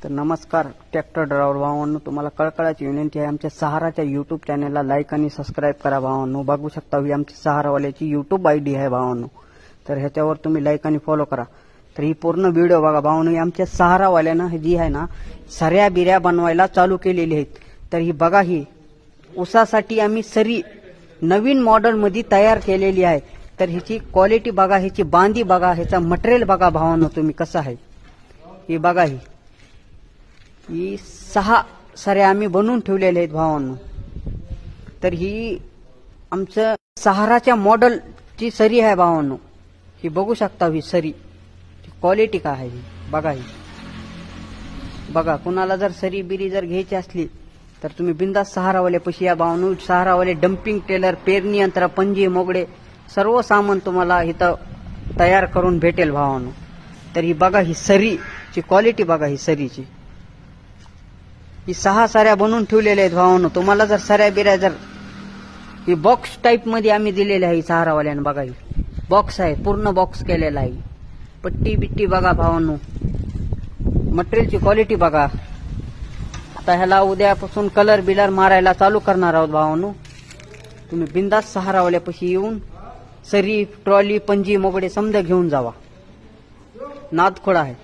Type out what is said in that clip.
तर नमस्कार tractor driver भावांनो, तुम्हाला कळकळाची विनंती आहे, आमच्या सहाराच्या यूट्यूब चॅनलला लाईक आणि सबस्क्राईब करा भावांनो। बघू शकता ही आमची सहारावाल्याची यूट्यूब आयडी आहे भावांनो, तर ह्याच्यावर तुम्ही लाईक आणि फॉलो करा। तर ही पूर्ण व्हिडिओ बघा भावांनो। आमच्या सहारावाल्यानं जी आहे ना सऱ्या बिऱ्या बनवायला चालू केलेली आहेत। तर ही बघा, ही ऊसासाठी आम्ही सरी नवीन मॉडेल मध्ये तयार केलेली आहे। तर ह्याची क्वालिटी बघा, ह्याची बांधी बघा, ह्याचा मटेरियल बघा भावांनो तुम्ही कसं आहे। ही बघा, ही 6 सऱ्या आम्ही बनवून ठेवलेल्या आहेत भावांनो। तर ही आमचं सहाराच्या मॉडेलची सरी आहे भावांनो। ही बघू शकता, ही सरी क्वालिटी काय आहे बघा। ही बघा, कुणाला जर सरी बिरी जर घ्यायची असली तर तुम्ही बिंदास सहारावाले पशी या भावांनो। सहारावाले डंपिंग टेलर, पेरणी यंत्र, पंजे, मोगडे सर्व सामान तुम्हाला इथं तयार करून भेटेल भावांनो। तर ही बघा, ही सरीची क्वालिटी बघा, ही सरीची ही 6 सऱ्या बनवून ठेवलेल्या आहेत भावांनो। तुम्हाला जर सऱ्या बिऱ्या जर ही बॉक्स टाइप मध्ये आम्ही दिलेली आहे सहारावाल्यानं। बघा, ही बॉक्स आहे, पूर्ण बॉक्स केलेला आहे। पट्टी बिट्टी बघा भावांनो, मटेरियलची क्वालिटी बघा। आता ह्याला उद्यापासून कलर बिलर मारायला चालू करणार आहोत भावांनो। तुम्ही बिंदास सहारावाल्यापाशी येऊन सरी, ट्रॉली, पंजी, मोगडे समजा घेऊन जावा। नादखोडा आहे।